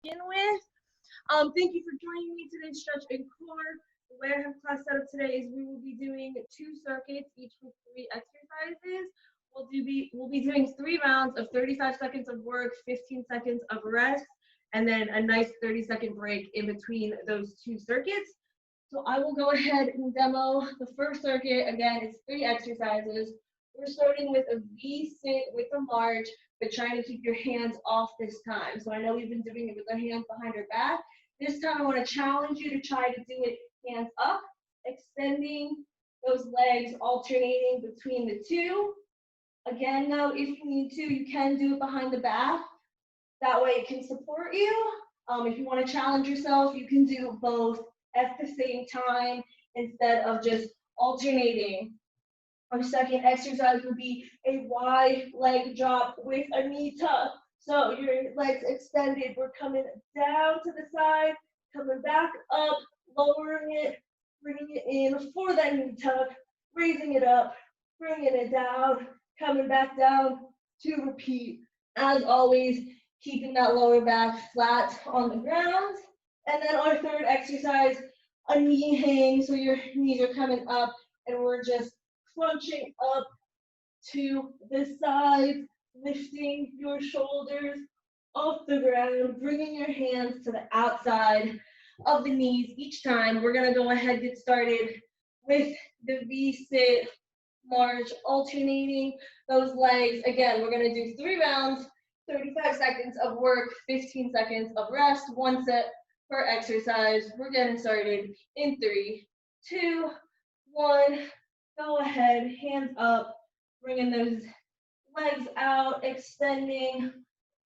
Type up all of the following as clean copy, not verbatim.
begin with. Thank you for joining me today, Stretch and Core. The way I have class set up today is we will be doing 2 circuits, each with 3 exercises. We'll be doing 3 rounds of 35 seconds of work, 15 seconds of rest, and then a nice 30-second break in between those 2 circuits. So I will go ahead and demo the first circuit. Again, it's 3 exercises. We're starting with a V sit with a march, but trying to keep your hands off this time. So I know we've been doing it with our hands behind our back. This time I want to challenge you to try to do it hands up, extending those legs, alternating between the two. Again, though, if you need to, you can do it behind the back. That way it can support you. If you want to challenge yourself, you can do both at the same time instead of just alternating. Our second exercise would be a wide leg drop with a knee tuck. So your legs extended. We're coming down to the side, coming back up, lowering it, bringing it in for that knee tuck, raising it up, bringing it down, coming back down to repeat. As always, keeping that lower back flat on the ground. And then our third exercise, a knee hang. So your knees are coming up and we're just crunching up to the side, lifting your shoulders off the ground, bringing your hands to the outside of the knees each time. We're gonna go ahead and get started with the V-sit march, alternating those legs. Again, we're gonna do 3 rounds, 35 seconds of work, 15 seconds of rest, 1 set per exercise. We're getting started in 3, 2, 1. Go ahead, hands up, bringing those legs out, extending,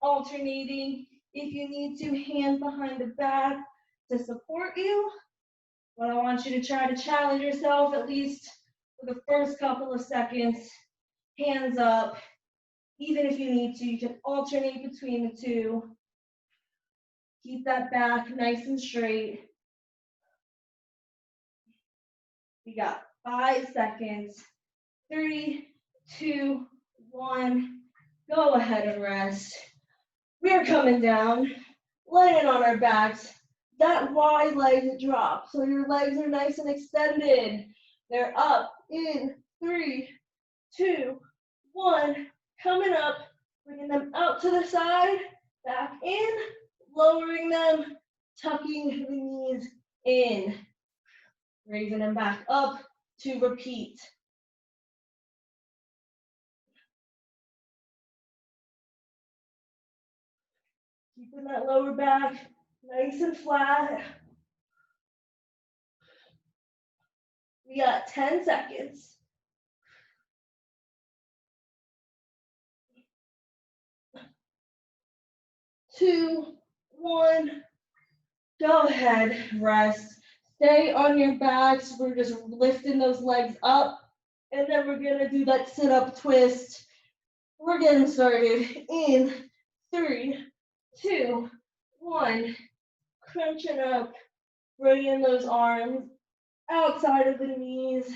alternating. If you need to, hands behind the back to support you. But I want you to try to challenge yourself at least for the first couple of seconds. Hands up. Even if you need to, you can alternate between the two. Keep that back nice and straight. We got 5 seconds. 3, 2, 1. Go ahead and rest. We're coming down, laying on our backs. That wide leg drop. So your legs are nice and extended. They're up in 3, 2, 1. Coming up, bringing them out to the side, back in, lowering them, tucking the knees in, raising them back up to repeat. Keeping that lower back nice and flat. We got 10 seconds. 2, 1. Go ahead, rest. Stay on your backs. We're just lifting those legs up. And then we're gonna do that sit-up twist. We're getting started in 3, 2, 1. Crunching up, bringing those arms outside of the knees.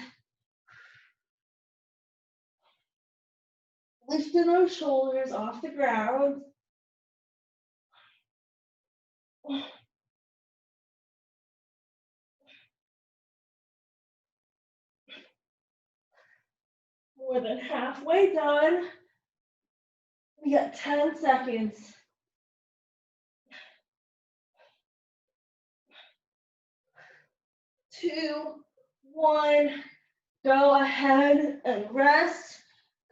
Lifting those shoulders off the ground. More than halfway done. We got 10 seconds. 2, 1. Go ahead and rest.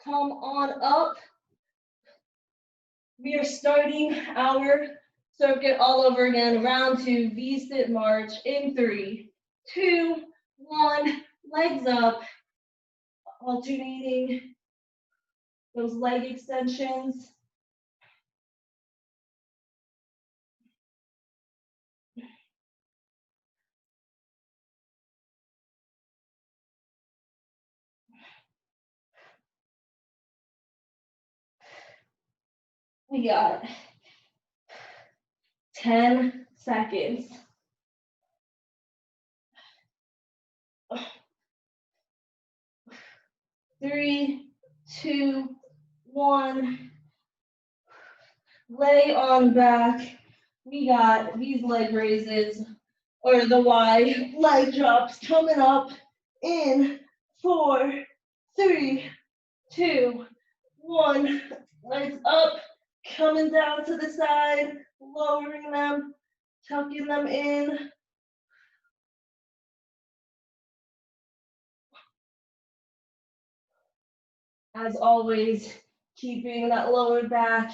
Come on up. We are starting our circuit all over again. Round 2, V-sit march in 3, 2, 1. Legs up. Alternating those leg extensions. We got 10 seconds. 3, 2, 1. Lay on back. we got these leg raises or the Y leg drops coming up in 4, 3, 2, 1. Legs up, coming down to the side, lowering them, tucking them in. As always, keeping that lower back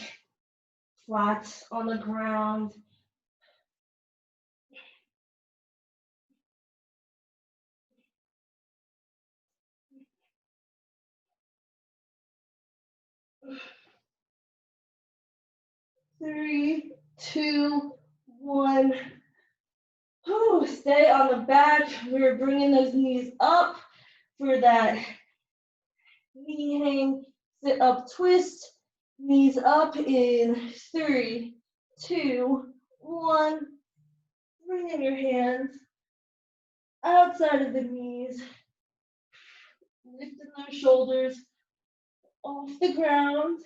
flat on the ground. Three, two, one. Whew, stay on the back. We're bringing those knees up for that knee hang, sit up, twist, knees up in 3, 2, 1. Bring in your hands outside of the knees, lifting those shoulders off the ground.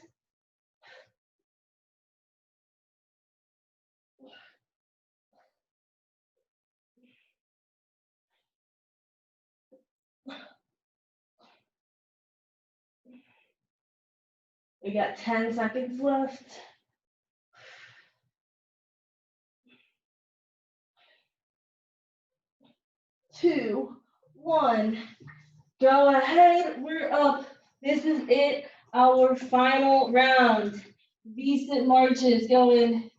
We got 10 seconds left. 2, 1. Go ahead, we're up. This is it, our final round. V-sit marches going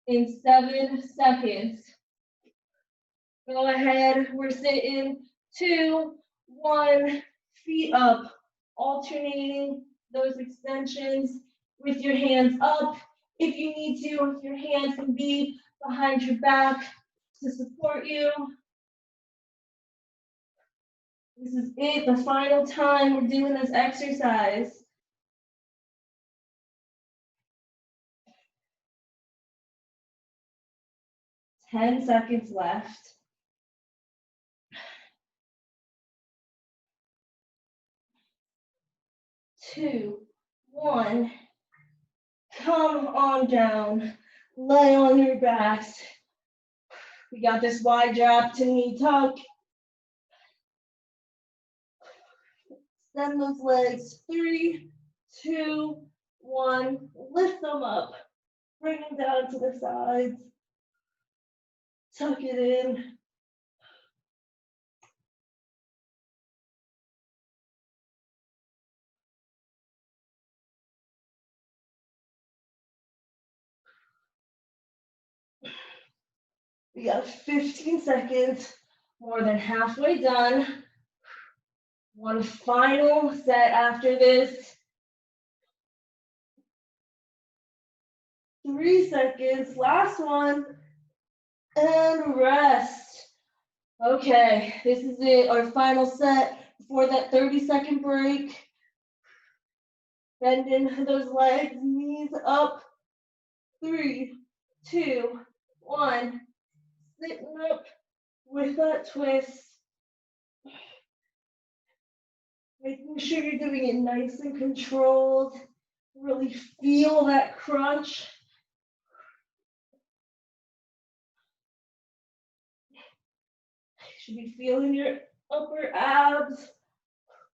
in 7 seconds. Go ahead, we're sitting 2, 1, feet up, alternating those extensions with your hands up. If you need to, your hands can be behind your back to support you. This is it, the final time we're doing this exercise. 10 seconds left. 2, 1. Come on down. Lay on your backs. We got this wide drop to knee tuck. Extend those legs. 3, 2, 1. Lift them up. Bring them down to the sides. Tuck it in. We got 15 seconds, more than halfway done. One final set after this. 3 seconds, last one, and rest. Okay, this is it, our final set before that 30-second break. Bending those legs, knees up. 3, 2, 1. Sitting up with that twist. Making sure you're doing it nice and controlled. Really feel that crunch. You should be feeling your upper abs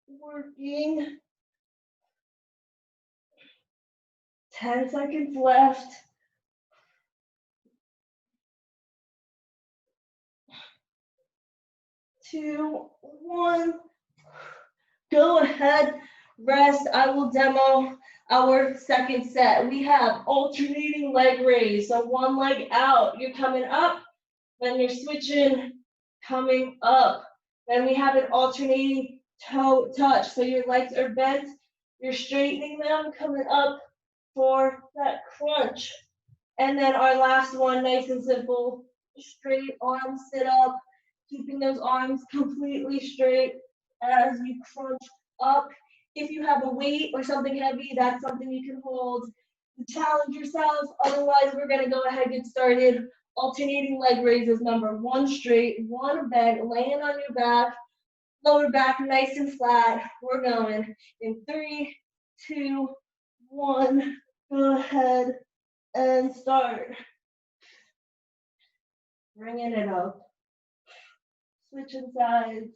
working. 10 seconds left. 2, 1. Go ahead, rest. I will demo our second set. We have alternating leg raise. So one leg out, you're coming up, then you're switching, coming up. Then we have an alternating toe touch. So your legs are bent, you're straightening them, coming up for that crunch. And then our last one, nice and simple, straight arm sit up, keeping those arms completely straight as you crunch up. If you have a weight or something heavy, that's something you can hold to challenge yourself. Otherwise, we're gonna go ahead and get started. Alternating leg raises, number 1 straight, 1 bent, laying on your back, lower back nice and flat. We're going in 3, 2, 1. Go ahead and start. bringing it up, switching sides.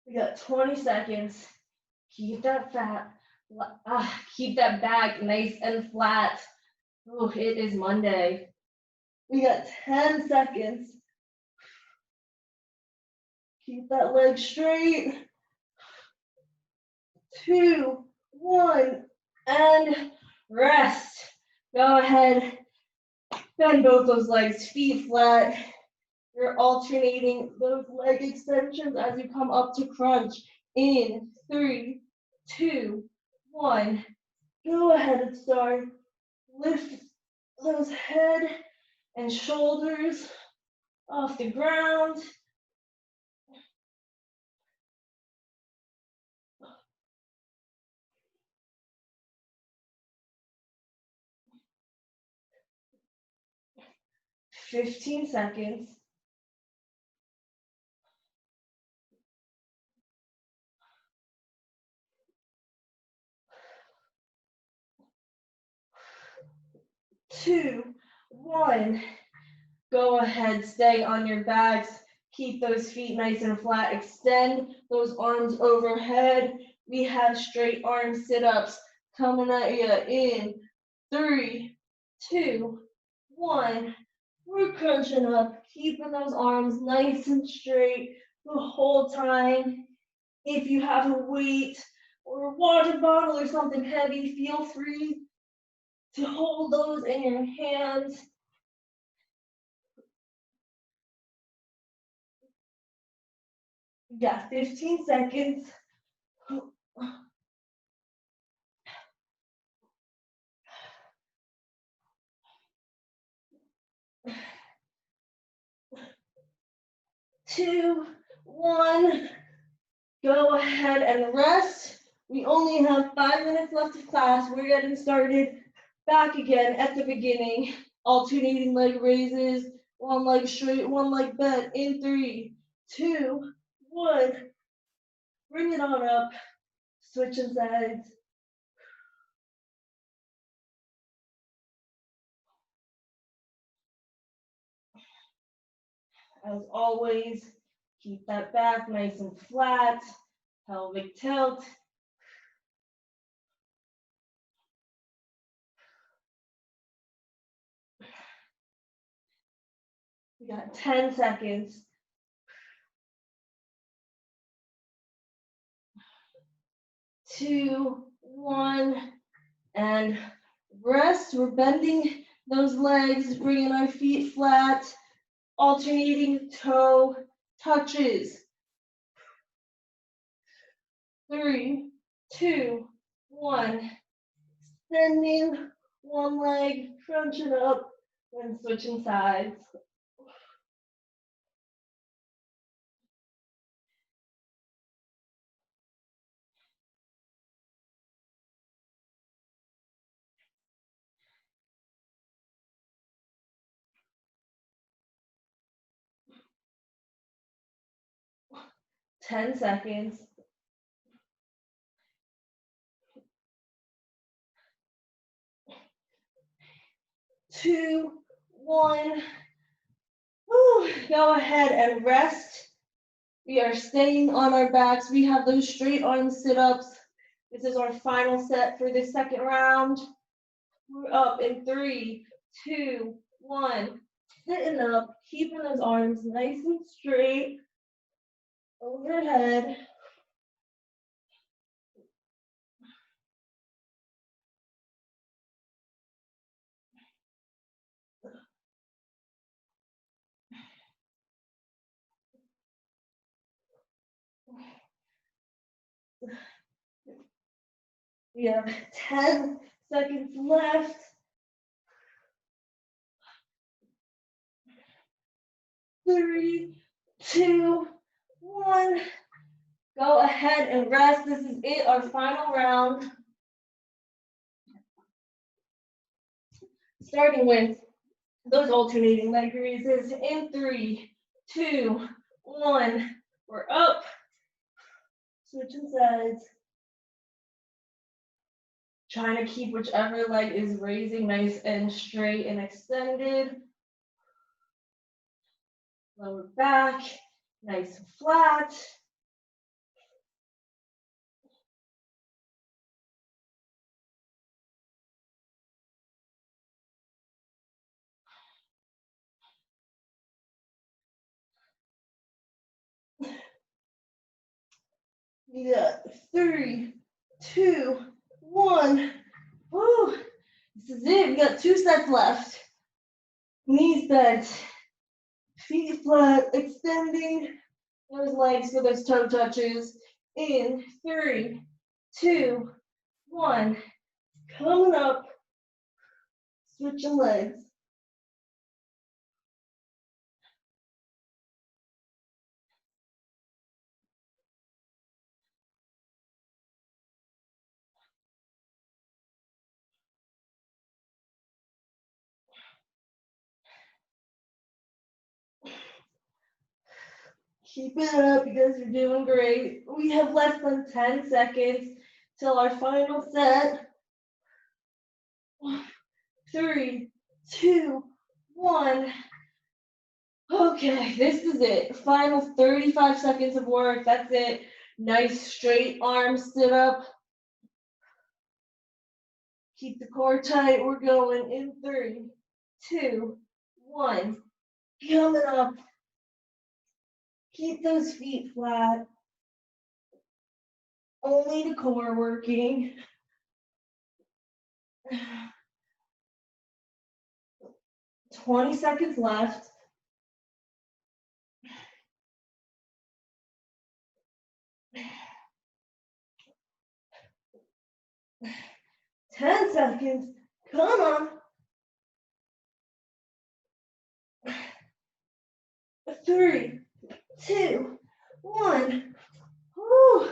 We got 20 seconds. Keep that keep that back nice and flat. Oh, it is Monday. We got 10 seconds. Keep that leg straight. 2, 1, and rest. Go ahead, bend both those legs, feet flat. You're alternating those leg extensions as you come up to crunch. In 3, 2, 1. Go ahead and start. Lift those head and shoulders off the ground. "15 seconds. Two, 1. Go ahead, stay on your backs. Keep those feet nice and flat. Extend those arms overhead. We have straight arm sit-ups coming at you in 3, 2, 1. We're crunching up, keeping those arms nice and straight the whole time. If you have a weight or a water bottle or something heavy, feel free to hold those in your hands. You got 15 seconds. 2, 1. Go ahead and rest. We only have 5 minutes left of class. We're getting started back again at the beginning. Alternating leg raises, one leg straight, one leg bent in 3, 2, 1. Bring it on up. Switching sides. As always, keep that back nice and flat. Pelvic tilt. We got 10 seconds. 2, 1, and rest. We're bending those legs, bringing our feet flat, alternating toe touches. 3, 2, 1. Extending one leg, crunching up, and switching sides. Ten seconds. 2, 1. Woo. Go ahead and rest. We are staying on our backs. We have those straight arm sit-ups. This is our final set for this second round. We're up in 3, 2, 1. Sitting up, keeping those arms nice and straight overhead. We have 10 seconds left. 3, 2, 1. Go ahead and rest. This is it, our final round. Starting with those alternating leg raises in 3, 2, 1. We're up. Switching sides. Trying to keep whichever leg is raising nice and straight and extended. Lower back, nice and flat. Yeah, 3, 2, 1. Woo. This is it. We got 2 sets left. Knees bent, feet flat, extending those legs so those toe touches. In 3, 2, 1. Coming up. Switching legs. Keep it up, you guys are doing great. We have less than 10 seconds till our final set. 3, 2, 1. Okay, this is it. Final 35 seconds of work. That's it. Nice straight arms stood up. Keep the core tight. We're going in 3, 2, 1. Coming up. Keep those feet flat. Only the core working. 20 seconds left. 10 seconds. Come on. 3, 2, 1. Whew.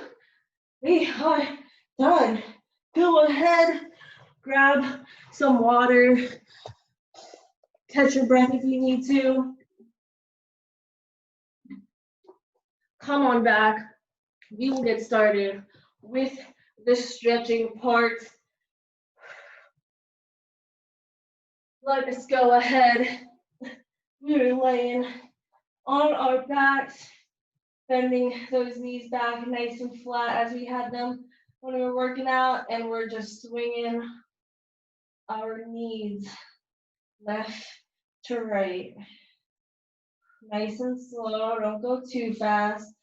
We are done. Go ahead, grab some water, catch your breath if you need to. Come on back. We will get started with the stretching part. Let us go ahead. We're laying on our backs, bending those knees back nice and flat as we had them when we were working out, and we're just swinging our knees left to right. Nice and slow, don't go too fast.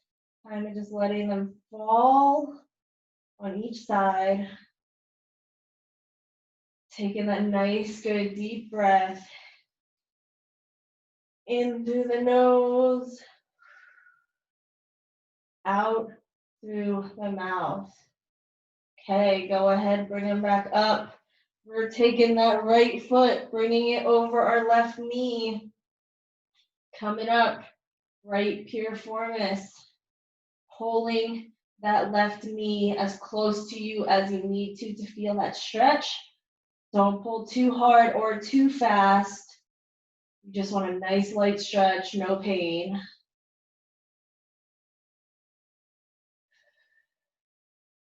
Kind of just letting them fall on each side. Taking that nice, good, deep breath in through the nose, out through the mouth. Okay, go ahead, bring them back up. We're taking that right foot, bringing it over our left knee. Coming up, right piriformis. Pulling that left knee as close to you as you need to feel that stretch. Don't pull too hard or too fast. You just want a nice light stretch, no pain.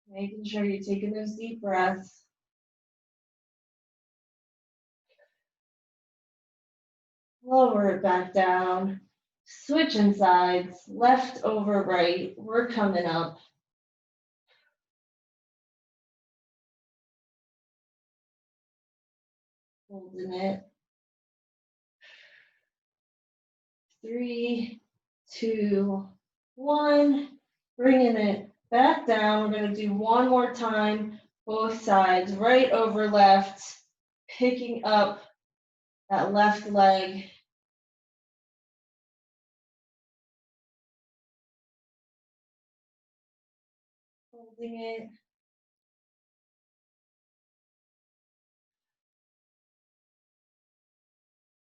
Making sure you're taking those deep breaths. Lower it back down. Switching sides, left over right. We're coming up. Holding it. 3, 2, 1. Bringing it back down. We're going to do one more time. Both sides, right over left. Picking up that left leg. Holding it.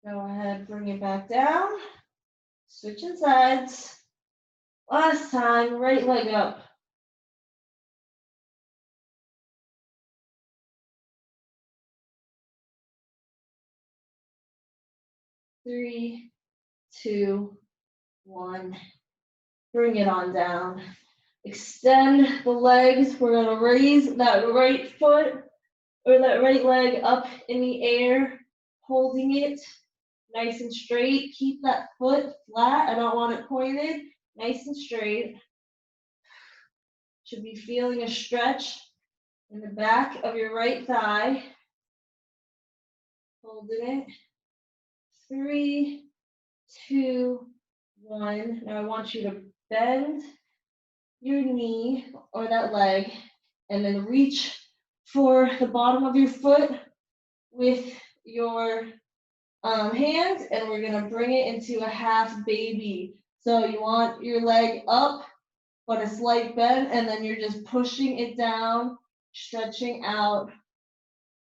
Go ahead, bring it back down. Switching sides. Last time, right leg up. 3, 2, 1. Bring it on down. Extend the legs. We're going to raise that right foot or that right leg up in the air, holding it nice and straight. Keep that foot flat. I don't want it pointed. Nice and straight. Should be feeling a stretch in the back of your right thigh. Holding it. 3, 2, 1. Now I want you to bend your knee or that leg and then reach for the bottom of your foot with your hands, and we're gonna bring it into a half baby. So you want your leg up, but a slight bend, and then you're just pushing it down, stretching out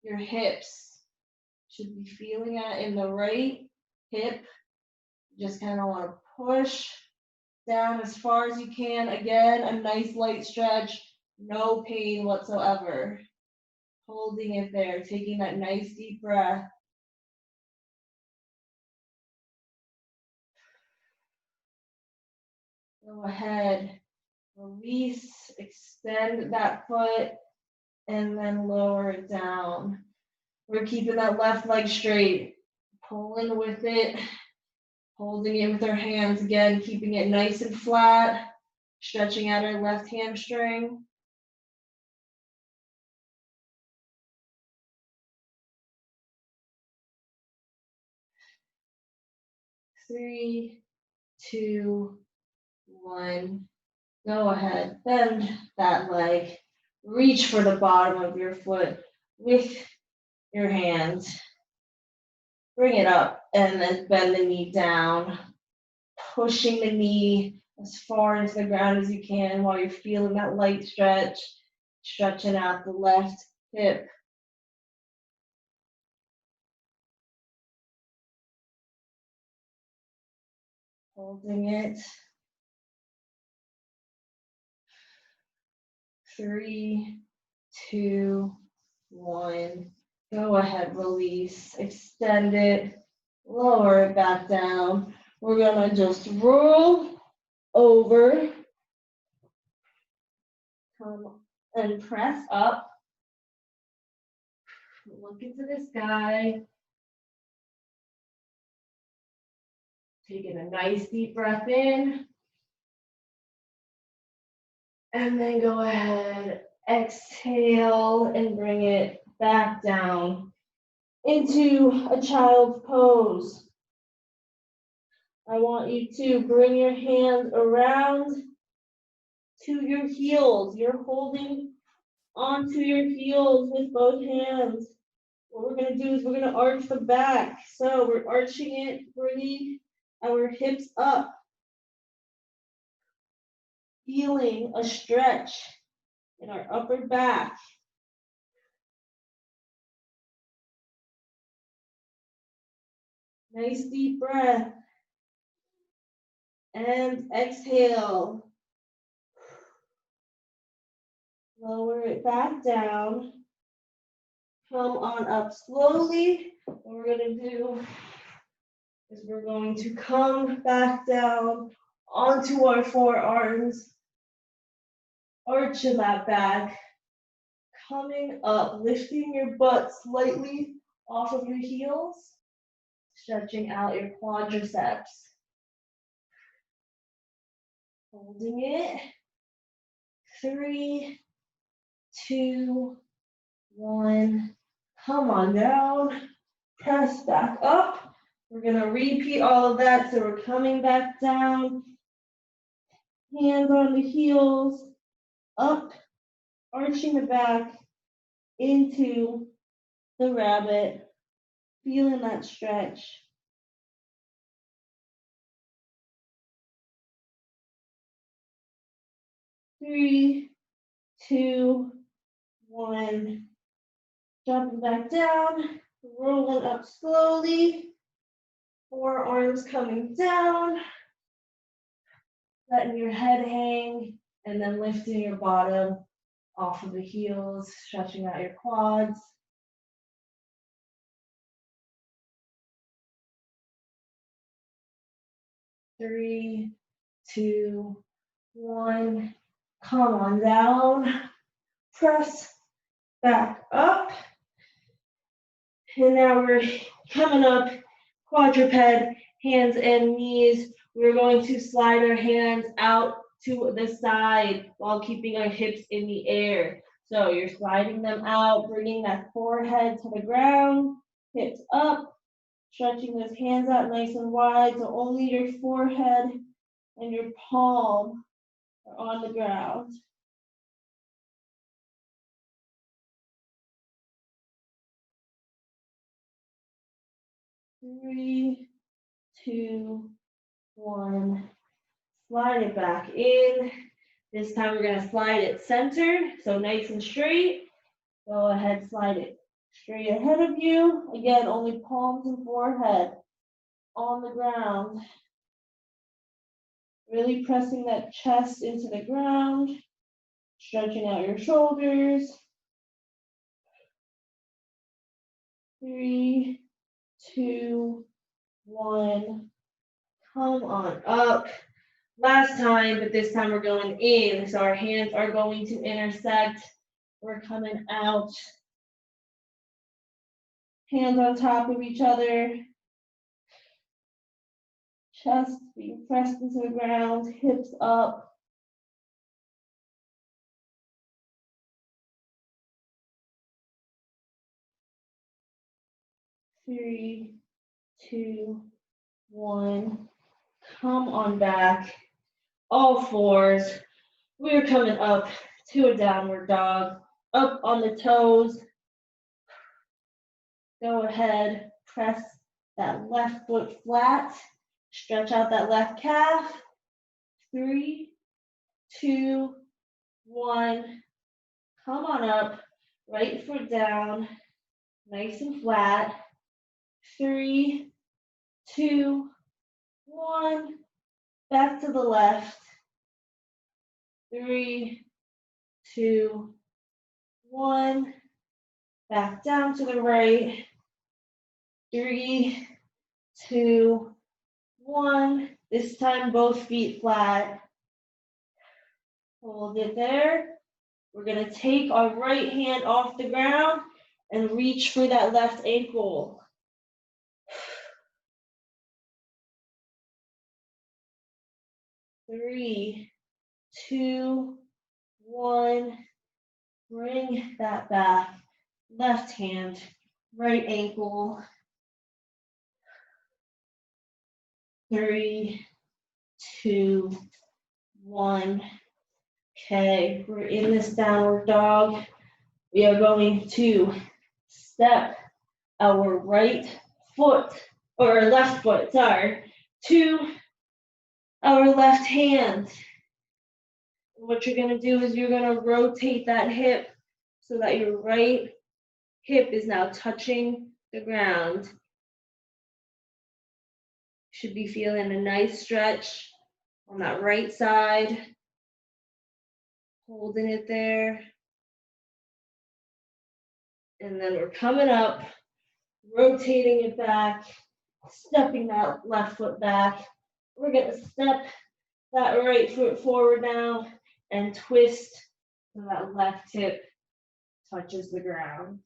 your hips. Should be feeling it in the right hip. Just kind of want to push down as far as you can. Again, a nice light stretch, no pain whatsoever. Holding it there, taking that nice deep breath. Go ahead, release, extend that foot, and then lower it down. We're keeping that left leg straight, pulling with it, holding it with our hands again, keeping it nice and flat, stretching out our left hamstring. Three, 2, 1. Go ahead, bend that leg. Reach for the bottom of your foot with your hands. Bring it up and then bend the knee down, pushing the knee as far into the ground as you can while you're feeling that light stretch, stretching out the left hip. Holding it. 3, 2, 1. Go ahead, release, extend it, lower it back down. We're gonna just roll over, come and press up. Look into the sky. Taking a nice deep breath in. And then go ahead, exhale and bring it back down into a child's pose. I want you to bring your hands around to your heels. You're holding onto your heels with both hands. What we're going to do is we're going to arch the back. So we're arching it, bringing our hips up, feeling a stretch in our upper back. Nice deep breath. And exhale. Lower it back down. Come on up slowly. What we're going to do is we're going to come back down onto our forearms. Arching that back. Coming up, lifting your butt slightly off of your heels. Stretching out your quadriceps. Holding it. 3, 2, 1. Come on down. Press back up. We're going to repeat all of that. So we're coming back down. Hands on the heels. Up. Arching the back. Into the rabbit. Feeling that stretch. 3, 2, 1. Dropping back down, rolling up slowly. Forearms coming down. Letting your head hang, and then lifting your bottom off of the heels, stretching out your quads. Three, 2, 1. Come on down. Press back up. And now we're coming up, quadruped, hands and knees. We're going to slide our hands out to the side while keeping our hips in the air. So you're sliding them out, bringing that forehead to the ground, hips up, stretching those hands out nice and wide so only your forehead and your palm are on the ground. 3, 2, 1. Slide it back in. This time we're going to slide it centered, so nice and straight. Go ahead, slide it straight ahead of you. Again, only palms and forehead on the ground. Really pressing that chest into the ground, stretching out your shoulders. 3, 2, 1. Come on up. Last time, but this time we're going in. So our hands are going to intersect. We're coming out. Hands on top of each other. Chest being pressed into the ground, hips up. 3, 2, 1. Come on back. All fours. We're coming up to a downward dog. Up on the toes. Go ahead, press that left foot flat. Stretch out that left calf. 3, 2, 1. Come on up. Right foot down. Nice and flat. 3, 2, 1. Back to the left. 3, 2, 1. Back down to the right. 3, 2, 1. This time both feet flat. Hold it there. We're going to take our right hand off the ground and reach for that left ankle. 3, 2, 1. Bring that back. Left hand, right ankle. 3, 2, 1. Okay, we're in this downward dog. We are going to step our right foot, or left foot, sorry, to our left hand. What you're going to do is you're going to rotate that hip so that your right hip is now touching the ground. Should be feeling a nice stretch on that right side. Holding it there. And then we're coming up, rotating it back, stepping that left foot back. We're going to step that right foot forward now and twist so that left hip touches the ground.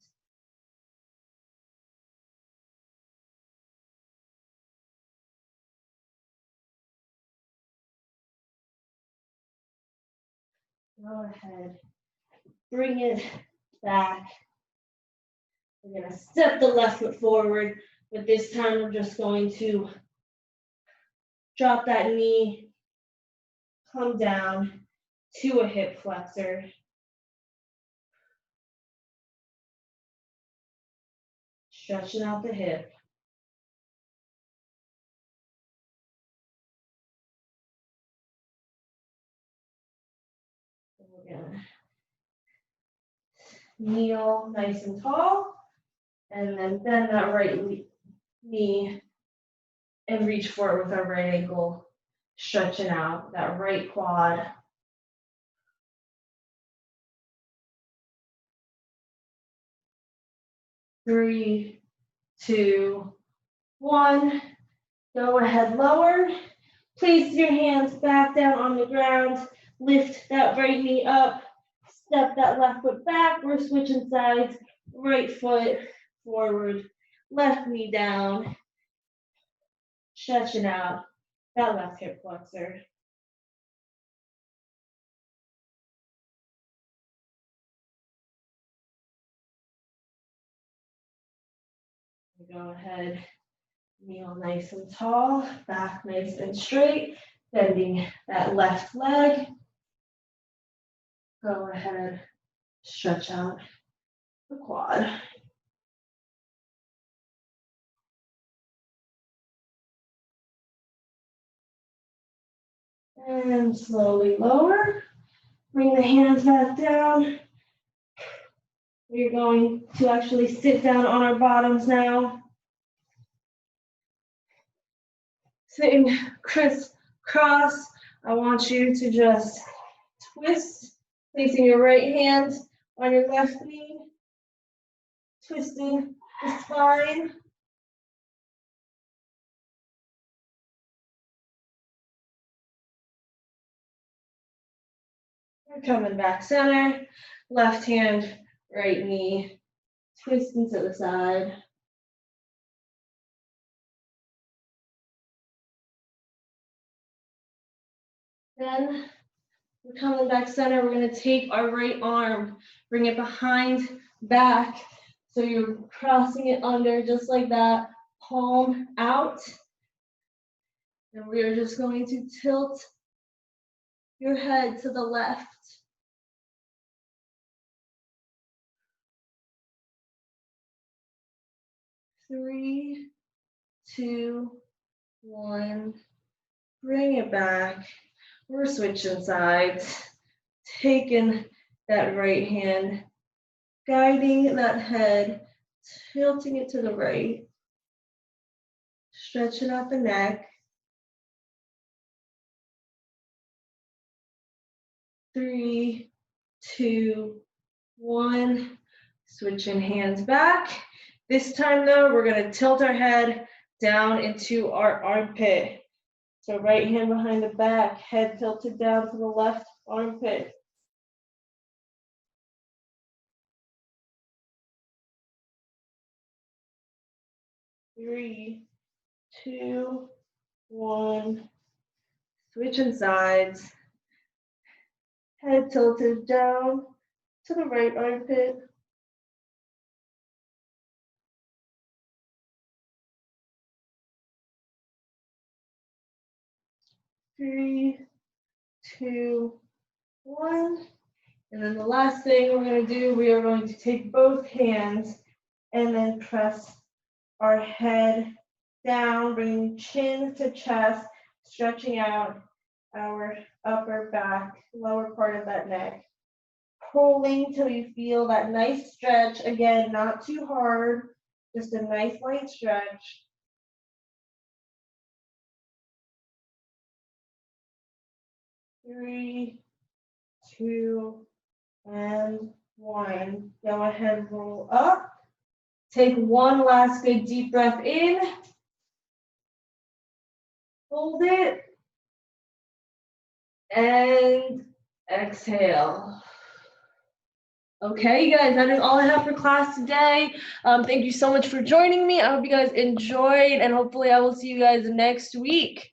Go ahead, bring it back. We're going to step the left foot forward, but this time we're just going to drop that knee, come down to a hip flexor. Stretching out the hip. We're going to kneel nice and tall, and then bend that right knee and reach forward with our right ankle, stretching out that right quad. Three, 2, 1. Go ahead, lower. Place your hands back down on the ground. Lift that right knee up. Step that left foot back. We're switching sides. Right foot forward. left knee down, stretching out that left hip flexor. Go ahead, kneel nice and tall, back nice and straight, bending that left leg. Go ahead, stretch out the quad. And slowly lower. Bring the hands back down. We're going to actually sit down on our bottoms now. Sitting crisscross. I want you to just twist, placing your right hand on your left knee, twisting the spine. We're coming back center, left hand, right knee, twisting to the side. Then we're coming back center. We're going to take our right arm, bring it behind, back. So you're crossing it under just like that, palm out. And we are just going to tilt your head to the left. 3, 2, 1. Bring it back. We're switching sides. Taking that right hand, guiding that head, tilting it to the right. Stretching out the neck. 3, 2, 1. Switching hands back. This time though, we're going to tilt our head down into our armpit. So right hand behind the back, head tilted down to the left armpit. 3, 2, 1. Switching sides. Head tilted down to the right armpit. 3, 2, 1. And then the last thing we're going to do, we are going to take both hands and then press our head down, bringing chin to chest, stretching out our upper back, lower part of that neck. Pulling till you feel that nice stretch. Again, not too hard, just a nice light stretch. 3, 2, and 1. Go ahead, roll up. Take one last good deep breath in. Hold it. And exhale. Okay, you guys, that is all I have for class today. Thank you so much for joining me. I hope you guys enjoyed, and hopefully I will see you guys next week.